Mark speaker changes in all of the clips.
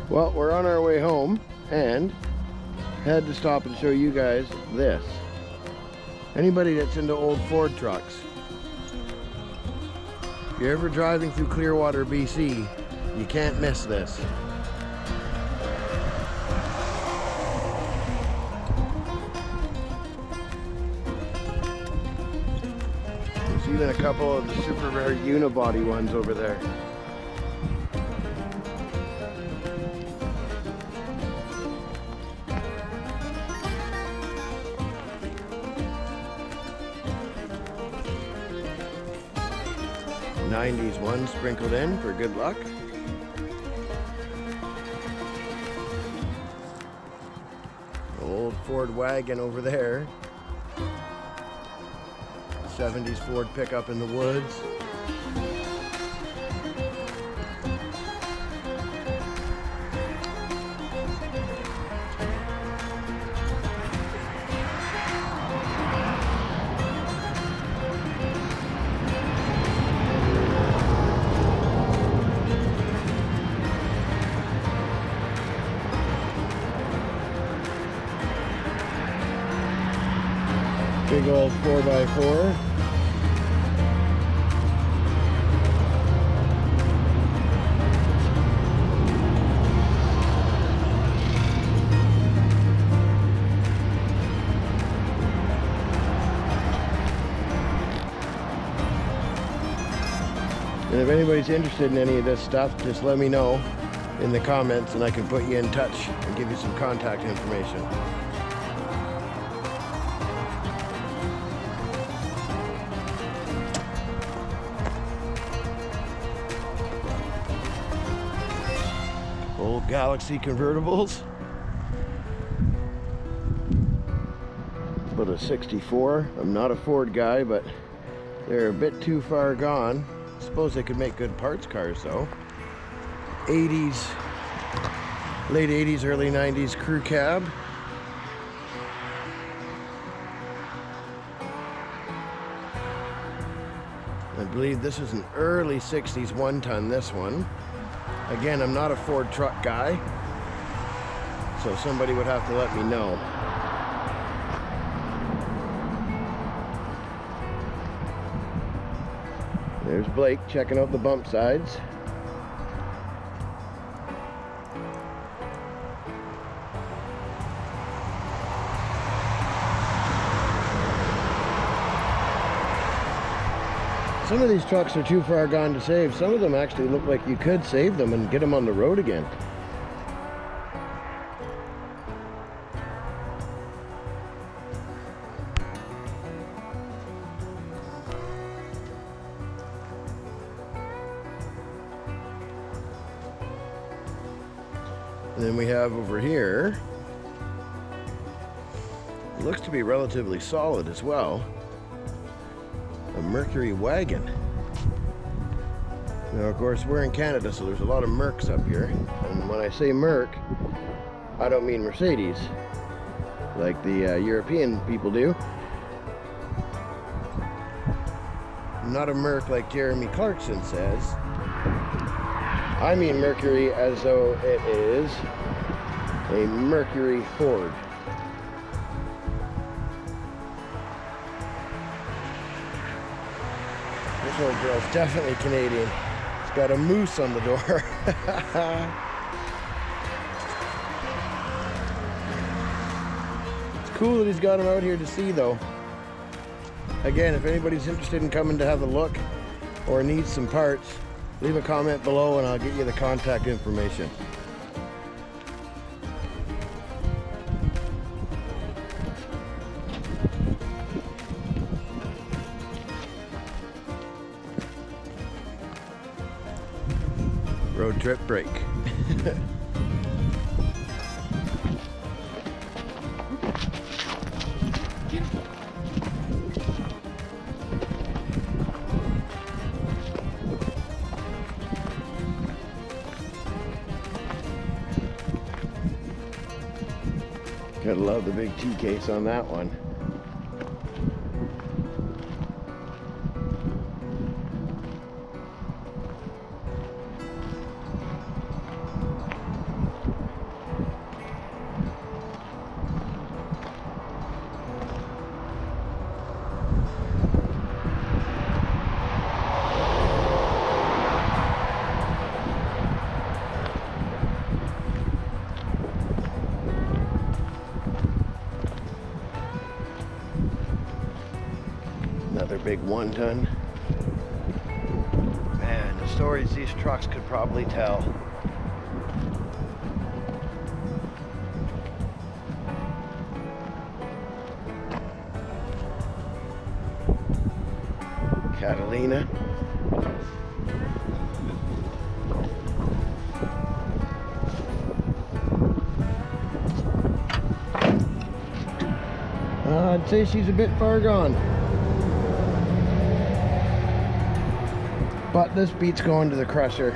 Speaker 1: Well, we're on our way home and had to stop and show you guys this. Anybody that's into old Ford trucks, if you're ever driving through Clearwater, BC, you can't miss this. There's even a couple of the super rare unibody ones over there. '90s one sprinkled in for good luck. Old Ford wagon over there. 70s Ford pickup in the woods. Big old 4x4. And if anybody's interested in any of this stuff, just let me know in the comments and I can put you in touch and give you some contact information. Old Galaxy convertibles. About a 64. I'm not a Ford guy, but they're a bit too far gone. I suppose they could make good parts cars though. 80s, late 80s, early 90s crew cab. I believe this is an early 60s one-ton, this one. Again, I'm not a Ford truck guy, so somebody would have to let me know. There's Blake checking out the bump sides. Some of these trucks are too far gone to save. Some of them actually look like you could save them and get them on the road again. And then we have over here, it looks to be relatively solid as well, a Mercury wagon. Now of course we're in Canada, so there's a lot of Mercs up here, and when I say Merc, I don't mean Mercedes like the European people do. Not a Merc like Jeremy Clarkson says. I mean Mercury as though it is a Mercury Ford. This little girl's definitely Canadian. It's got a moose on the door. It's cool that he's got him out here to see though. Again, if anybody's interested in coming to have a look or needs some parts, leave a comment below and I'll get you the contact information. Road trip break. Gotta love the big T-case on that one. another big 1-ton. Man, the stories these trucks could probably tell. Catalina. I'd say she's a bit far gone. But this beats going to the crusher.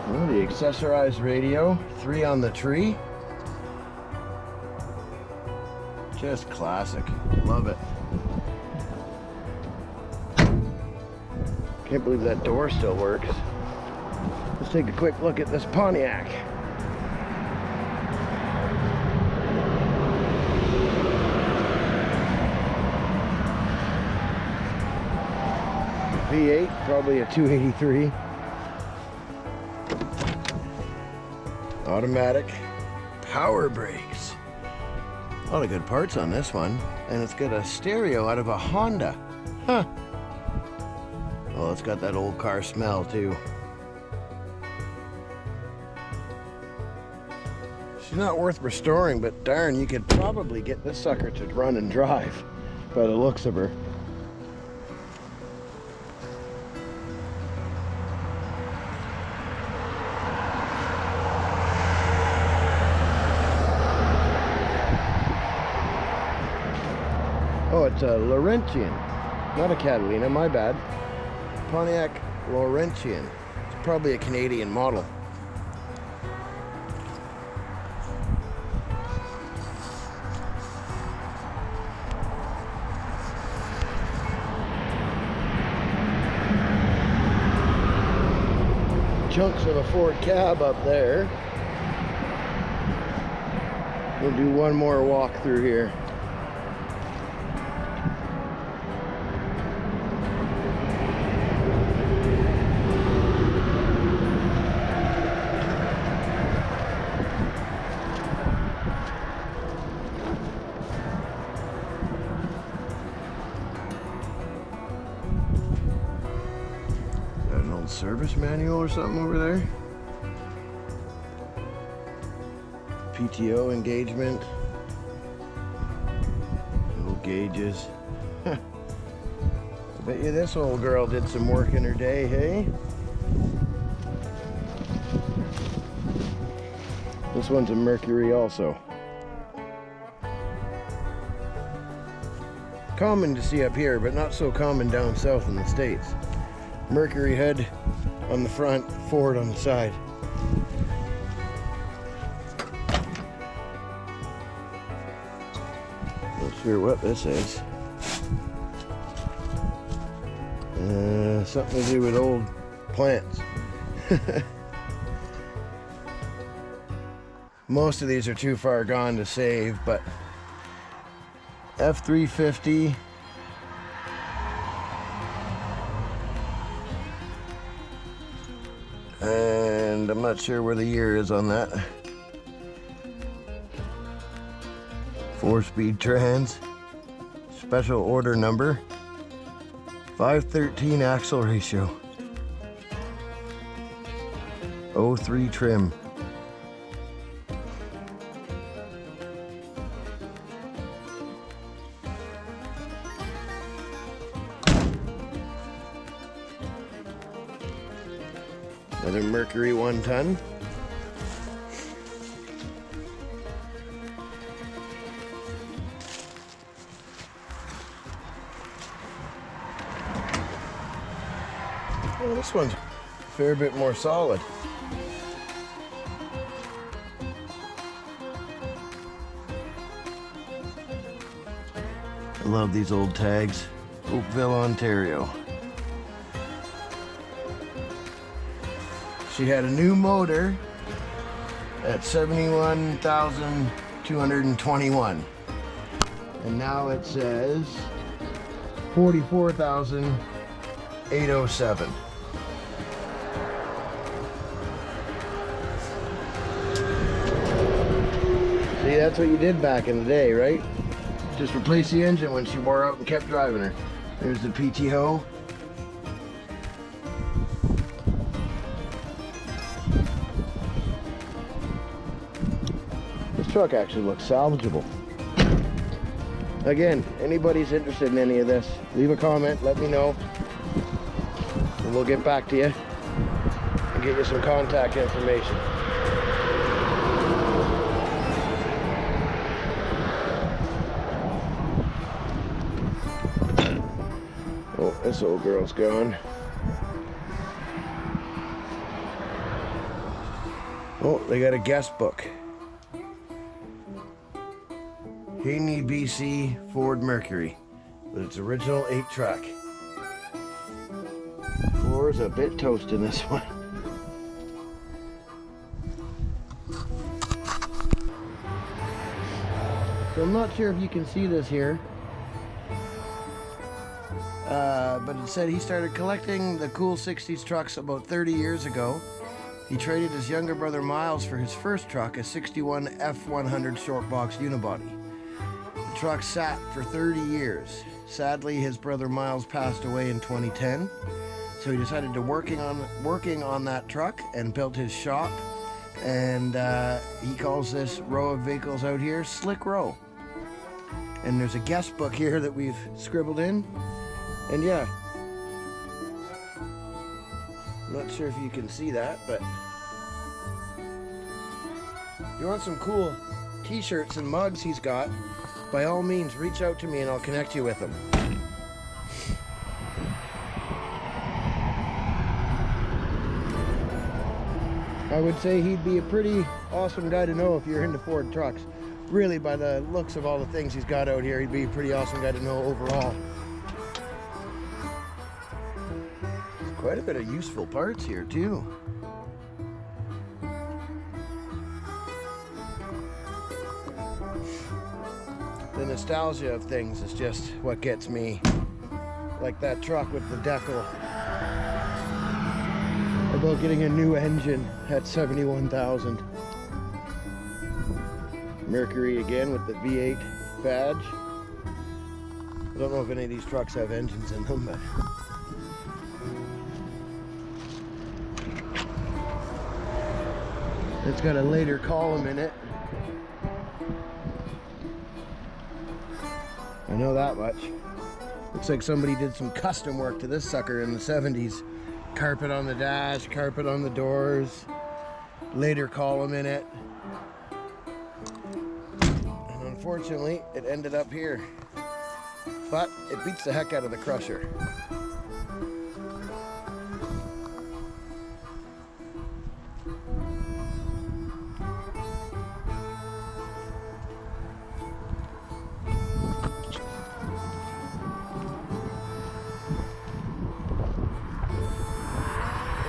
Speaker 1: Well, the accessorized radio, 3 on the tree. Just classic. Love it. Can't believe that door still works. Let's take a quick look at this Pontiac. V8, probably a 283. Automatic. Power brakes. A lot of good parts on this one. And it's got a stereo out of a Honda. Huh. Well, it's got that old car smell too. She's not worth restoring, but darn, you could probably get this sucker to run and drive by the looks of her. Oh, it's a Laurentian, not a Catalina, my bad. Pontiac Laurentian. It's probably a Canadian model. Chunks of a Ford cab up there. We'll do one more walk through here. Service manual or something over there. PTO engagement. Old gauges. I bet you this old girl did some work in her day, hey? This one's a Mercury also. Common to see up here, but not so common down south in the States. Mercury head on the front, Ford on the side. Not sure what this is. Something to do with old plants. Most of these are too far gone to save, but F350. And I'm not sure where the year is on that. 4-speed trans. Special order number. 513 axle ratio. 03 trim. Another Mercury 1-ton. Oh, this one's a fair bit more solid. I love these old tags. Oakville, Ontario. She had a new motor at 71,221. And now it says 44,807. See, that's what you did back in the day, right? Just replaced the engine when she wore out and kept driving her. There's the PTO. This truck actually looks salvageable. Again, anybody's interested in any of this, leave a comment, let me know, and we'll get back to you and get you some contact information. Oh, this old girl's gone. Oh, they got a guest book. Haney BC Ford Mercury with its original 8-track. Floor's a bit toast in this one. So I'm not sure if you can see this here, but it said he started collecting the cool 60s trucks about 30 years ago. He traded his younger brother Miles for his first truck, a 61 F100 short box unibody. The truck sat for 30 years. Sadly, his brother Miles passed away in 2010, so he decided to working on that truck and built his shop, and he calls this row of vehicles out here Slick Row. And there's a guest book here that we've scribbled in, and yeah, I'm not sure if you can see that, but if you want some cool t-shirts and mugs he's got, by all means reach out to me and I'll connect you with him. I would say he'd be a pretty awesome guy to know if you're into Ford trucks. Really, by the looks of all the things he's got out here, he'd be a pretty awesome guy to know overall. There's quite a bit of useful parts here too. The nostalgia of things is just what gets me. Like that truck with the decal. About getting a new engine at 71,000. Mercury again with the V8 badge. I don't know if any of these trucks have engines in them, but it's got a later column in it. I know that much. Looks like somebody did some custom work to this sucker in the 70s. Carpet on the dash, carpet on the doors, later column in it. And unfortunately, it ended up here. But it beats the heck out of the Crusher.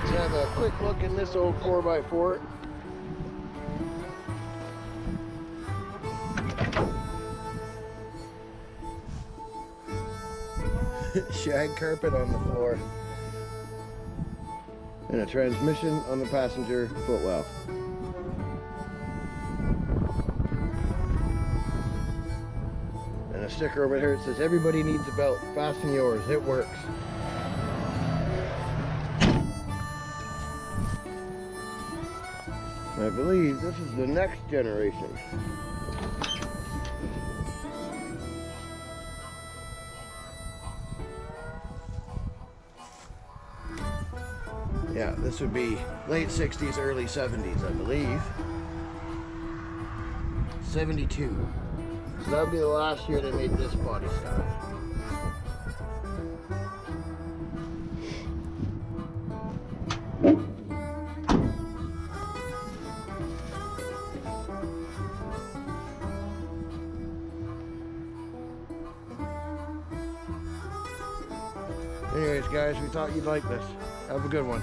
Speaker 1: Have a quick look in this old 4x4. Shag carpet on the floor. And a transmission on the passenger footwell. And a sticker over here that says, "Everybody needs a belt. Fasten yours. It works." I believe this is the next generation. Yeah, this would be late 60s, early 70s, I believe. 72. So that would be the last year they made this body style. Anyways, guys, we thought you'd like this. Have a good one.